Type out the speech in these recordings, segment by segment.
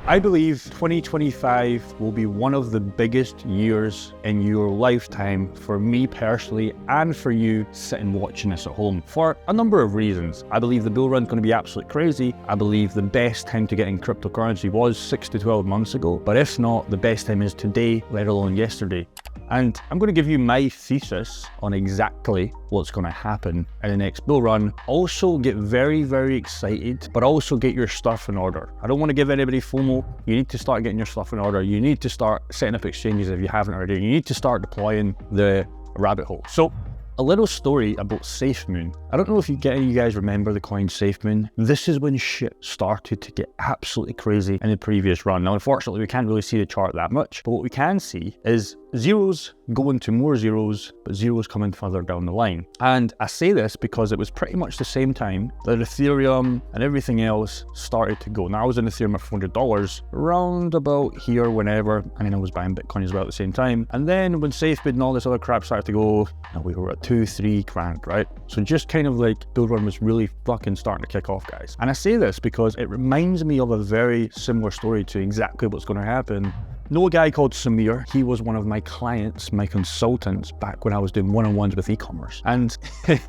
I believe 2025 will be one of the biggest years in your lifetime for me personally and for you sitting watching this at home for a number of reasons. I believe the bull run's going to be absolutely crazy. I believe the best time to get in cryptocurrency was 6 to 12 months ago, but if not, the best time is today, let alone yesterday. And I'm going to give you my thesis on exactly what's going to happen in the next bull run. Also get very, very excited, but also get your stuff in order. I don't want to give anybody FOMO. You need to start getting your stuff in order. You need to start setting up exchanges if you haven't already. You need to start deploying the rabbit hole. So a little story about SafeMoon. I don't know if you guys remember the coin SafeMoon. This is when shit started to get absolutely crazy in the previous run. Now, unfortunately, we can't really see the chart that much, but what we can see is zeros going to more zeros, but zeros coming further down the line. And I say this because it was pretty much the same time that Ethereum and everything else started to go. Now, I was in Ethereum at $400 around about here whenever. I mean, I was buying Bitcoin as well at the same time. And then when SafeBit and all this other crap started to go, we were at 2-3 grand, right? So just kind of like bull run was really fucking starting to kick off, guys. And I say this because it reminds me of a very similar story to exactly what's going to happen. Know a guy called Samir. He was one of my clients, my consultants, back when I was doing one-on-ones with e-commerce. And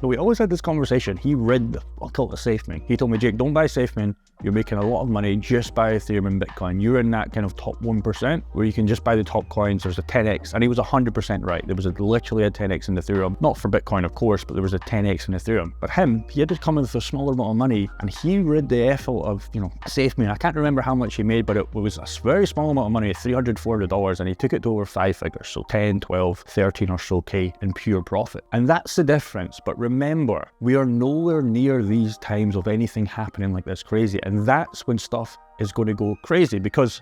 we always had this conversation. He read the fuck out of SafeMoon. He told me, Jake, don't buy SafeMoon. You're making a lot of money, just buy Ethereum and Bitcoin. You're in that kind of top 1% where you can just buy the top coins. There's a 10x, and he was 100% right. There was literally a 10x in Ethereum. Not for Bitcoin, of course, but there was a 10x in Ethereum. But he had to come in with a smaller amount of money, and he read the F out of, SafeMoon. I can't remember how much he made, but it was a very small amount of money, $300, $400, and he took it to over 5 figures. So 10, 12, 13 or so K in pure profit. And that's the difference. But remember, we are nowhere near these times of anything happening like this crazy. And that's when stuff is going to go crazy, because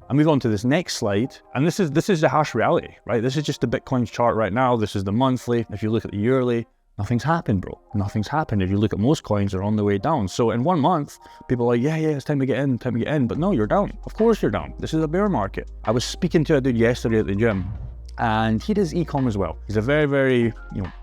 I move on to this next slide, and this is the harsh reality, right? This is just the Bitcoin chart right now. This is the monthly. If you look at the yearly, nothing's happened, bro. Nothing's happened. If you look at most coins, they're on the way down. So in 1 month, people are like, yeah, it's time to get in, But no, you're down. Of course you're down. This is a bear market. I was speaking to a dude yesterday at the gym, and he does e-com as well. He's a very, very,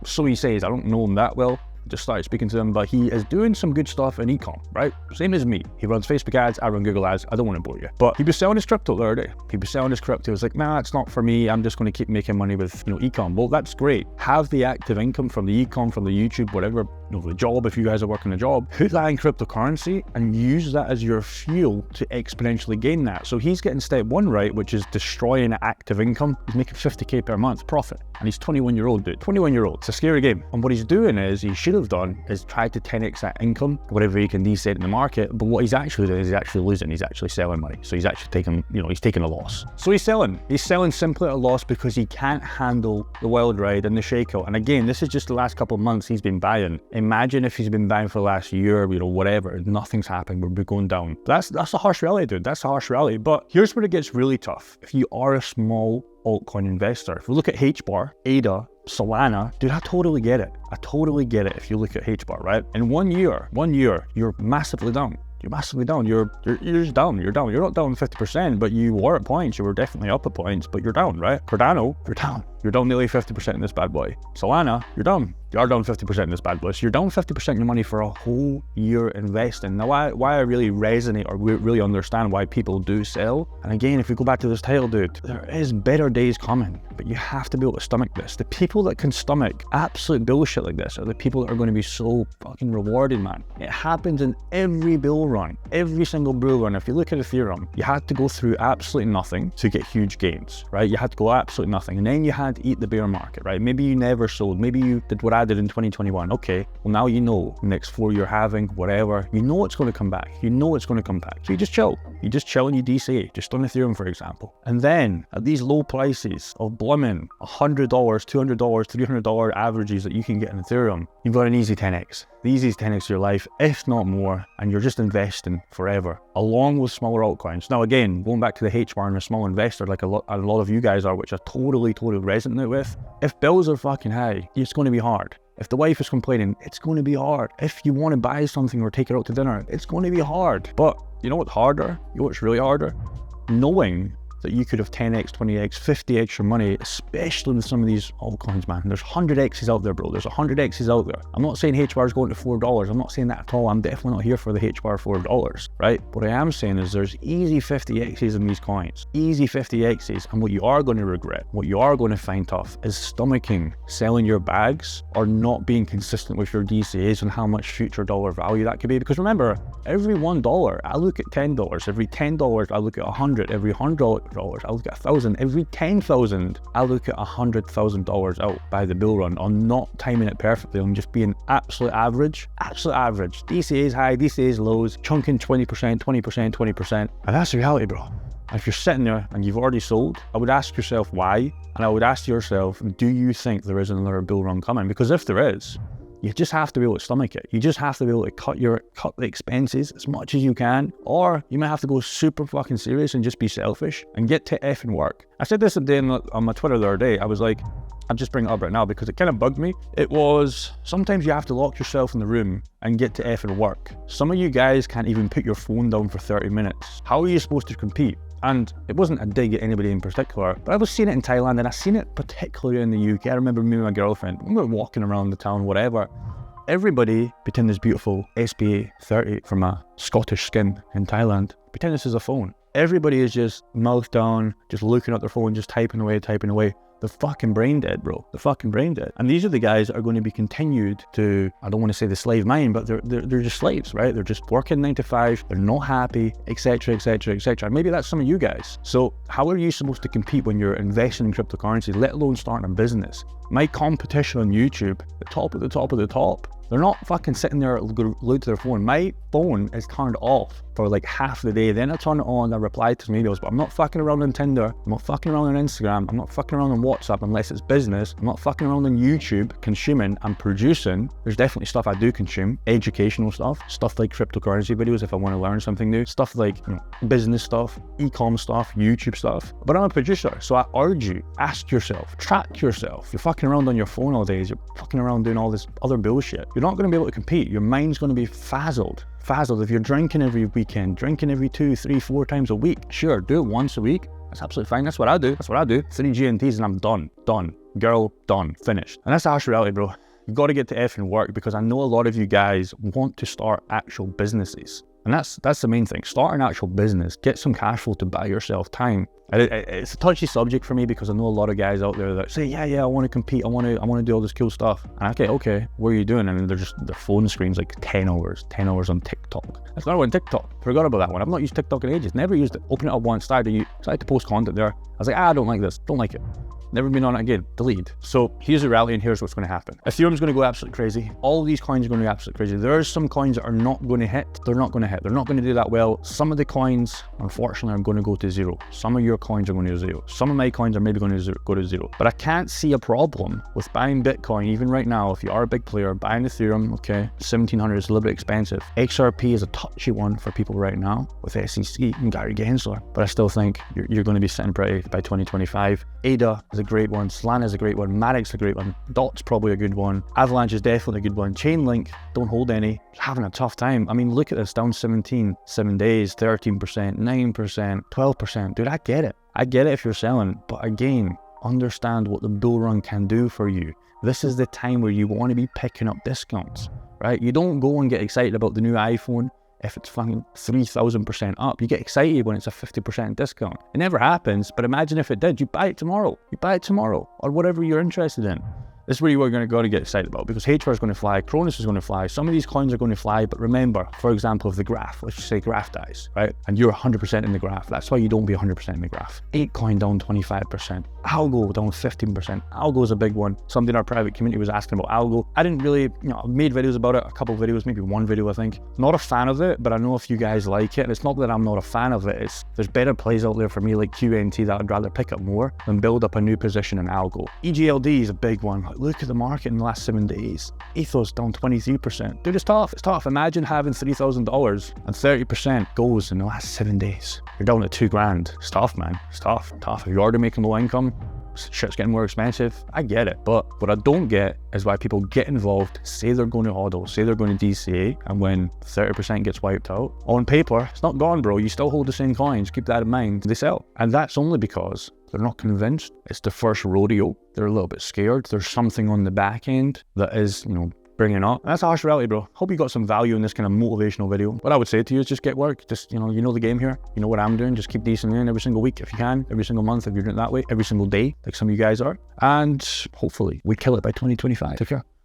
so he says, I don't know him that well. Just started speaking to him, but he is doing some good stuff in e-com, right? Same as me. He runs Facebook ads, I run Google ads. I don't want to bore you, but he was selling his crypto the other day. He was selling his crypto. He was like, nah, it's not for me. I'm just going to keep making money with, e-com. Well, that's great. Have the active income from the e-com, from the YouTube, whatever, the job, if you guys are working a job, put that in cryptocurrency and use that as your fuel to exponentially gain that. So he's getting step 1 right, which is destroying active income. He's making 50K per month profit. And he's 21-year-old dude, 21-year-old. It's a scary game. And what he's doing is, he should have done is try to 10x that income, whatever he can de-set in the market. But what he's actually doing is he's actually losing. He's actually selling money. So he's actually taking, he's taking a loss. So he's selling. He's selling simply at a loss because he can't handle the wild ride and the shakeout. And again, this is just the last couple of months he's been buying. Imagine if he's been buying for the last year, whatever, nothing's happened, we're going down. That's a harsh reality, dude. That's a harsh reality. But here's where it gets really tough. If you are a small altcoin investor, if we look at HBAR, ADA, Solana, dude, I totally get it. If you look at HBAR, right? In 1 year, you're massively down. You're massively down. You're just down. You're down. You're not down 50%, but you were at points. You were definitely up at points, but you're down, right? Cardano, you're down. You're down nearly 50% in this bad boy. Solana, you're down. You are down 50% in this bad boy. So you're down 50% of your money for a whole year investing. Now, why I really resonate or really understand why people do sell. And again, if we go back to this title, dude, there is better days coming, but you have to be able to stomach this. The people that can stomach absolute bullshit like this are the people that are going to be so fucking rewarded, man. It happens in every bull run, every single bull run. If you look at Ethereum, you had to go through absolutely nothing to get huge gains, right? You had to go absolutely nothing. And then you had to eat the bear market, right? Maybe you never sold. Maybe you did what I did in 2021. Okay, well now next 4 you're having, whatever, it's going to come back. So you just chill. You just chill and you DCA, just on Ethereum, for example. And then at these low prices of blooming $100, $200, $300 averages that you can get in Ethereum, you've got an easy 10x. The easiest 10x of your life, if not more, and you're just investing forever, along with smaller altcoins. Now again, going back to the HBAR and a small investor, like a lot of you guys are, which I totally resonate with. If bills are fucking high, it's going to be hard. If the wife is complaining, it's going to be hard. If you want to buy something or take her out to dinner, it's going to be hard. But you know what's harder? You know what's really harder? Knowing that you could have 10x, 20x, 50x your money, especially with some of these altcoins, man. There's 100x's out there, bro. There's 100x's out there. I'm not saying HBAR is going to $4. I'm not saying that at all. I'm definitely not here for the HBAR $4, right? What I am saying is there's easy 50x's in these coins, easy 50x's. And what you are going to regret, what you are going to find tough is stomaching selling your bags or not being consistent with your DCAs and how much future dollar value that could be. Because remember, every $1, I look at $10. Every $10, I look at 100. Every $100, I look at 1,000. Every 10,000, I look at $100,000 out by the bull run on not timing it perfectly, on just being absolute average. DCAs high, DCAs lows, chunking 20%, 20%, 20%. And that's the reality, bro. If you're sitting there and you've already sold, I would ask yourself why, and I would ask yourself, do you think there is another bull run coming? Because if there is, you just have to be able to stomach it. You just have to be able to cut the expenses as much as you can, or you might have to go super fucking serious and just be selfish and get to effing work. I said this on my Twitter the other day. I was like, I'm just bringing it up right now because it kind of bugged me. It was, sometimes you have to lock yourself in the room and get to effing work. Some of you guys can't even put your phone down for 30 minutes. How are you supposed to compete? And it wasn't a dig at anybody in particular, but I was seeing it in Thailand, and I seen it particularly in the UK. I remember me and my girlfriend, we were walking around the town, whatever. Everybody pretend this beautiful SPA 30 from a Scottish skin in Thailand. Pretend this is a phone. Everybody is just mouth down, just looking at their phone, just typing away. They're fucking brain dead, bro. They're fucking brain dead. And these are the guys that are going to be continued to, I don't want to say the slave mind, but they're just slaves, right? They're just working 9 to 5. They're not happy, etc., etc., etc. Maybe that's some of you guys. So how are you supposed to compete when you're investing in cryptocurrency, let alone starting a business? My competition on YouTube, the top of the top of the top, they're not fucking sitting there glued to their phone. My phone is turned off for like half the day. Then I turn it on, I reply to some emails, but I'm not fucking around on Tinder. I'm not fucking around on Instagram. I'm not fucking around on WhatsApp unless it's business. I'm not fucking around on YouTube consuming and producing. There's definitely stuff I do consume, educational stuff like cryptocurrency videos if I want to learn something new, stuff like business stuff, e-com stuff, YouTube stuff. But I'm a producer, so I urge you, ask yourself, track yourself. You're fucking around on your phone all day. You're fucking around doing all this other bullshit. You're not going to be able to compete. Your mind's going to be frazzled. If you're drinking every weekend, drinking every 2, 3, 4 times a week, sure, do it once a week. That's absolutely fine. That's what I do. 3 GNTs and I'm done. Girl, done. Finished. And that's the harsh reality, bro. You've got to get to effing work, because I know a lot of you guys want to start actual businesses. And that's the main thing. Start an actual business. Get some cash flow to buy yourself time. It's a touchy subject for me because I know a lot of guys out there that say, yeah, I want to compete. I want to do all this cool stuff. And okay, what are you doing? And their phone screen's like 10 hours on TikTok. That's not on TikTok. Forgot about that one. I've not used TikTok in ages. Never used it. Open it up once, started to post content there. I was like, I don't like this. Don't like it. Never been on it again, deleted. So here's the reality and here's what's going to happen. Ethereum's going to go absolutely crazy. All of these coins are going to go absolutely crazy. There's some coins that are not going to hit. They're not going to hit. They're not going to do that well. Some of the coins, unfortunately, are going to go to zero. Some of your coins are going to zero. Some of my coins are maybe going to go to zero. But I can't see a problem with buying Bitcoin, even right now, if you are a big player, buying Ethereum, okay, 1,700 is a little bit expensive. XRP is a touchy one for people right now with SEC and Gary Gensler. But I still think you're going to be sitting pretty by 2025. ADA is a great one. Solana is a great one. Matic's a great one. DOT's probably a good one. Avalanche is definitely a good one. Chainlink, don't hold any. Having a tough time. I mean, look at this, down 17, 7 days, 13%, 9%, 12%. Dude, I get it. I get it if you're selling. But again, understand what the bull run can do for you. This is the time where you want to be picking up discounts, right? You don't go and get excited about the new iPhone if it's fucking 3,000% up. You get excited when it's a 50% discount. It never happens, but imagine if it did. You buy it tomorrow. Or whatever you're interested in. This is where you are going to get excited about, because HBAR is going to fly, Cronus is going to fly, some of these coins are going to fly. But remember, for example, if the graph, let's just say graph dies, right? And you're 100% in the graph. That's why you don't be 100% in the graph. ApeCoin down 25%, Algo down 15%. Algo is a big one. Somebody in our private community was asking about Algo. I didn't really, I've made videos about it, a couple of videos, maybe one video, I think. Not a fan of it, but I know if you guys like it. And it's not that I'm not a fan of it. There's better plays out there for me like QNT that I'd rather pick up more than build up a new position in Algo. EGLD is a big one. Look at the market in the last 7 days. Ethos down 23%. Dude, it's tough. It's tough. Imagine having $3,000 and 30% goes in the last 7 days. You're down to $2,000. It's tough, man. It's tough. If you're already making low income, shit's getting more expensive. I get it. But what I don't get is why people get involved, say they're going to HODL, say they're going to DCA, and when 30% gets wiped out, on paper, it's not gone, bro. You still hold the same coins. Keep that in mind. They sell. And that's only because they're not convinced. It's the first rodeo. They're a little bit scared. There's something on the back end that is, bringing up. That's a harsh reality, bro. Hope you got some value in this kind of motivational video. What I would say to you is just get work. Just, you know the game here. You know what I'm doing. Just keep decent in every single week if you can, every single month if you're doing it that way, every single day, like some of you guys are. And hopefully we kill it by 2025. Take care.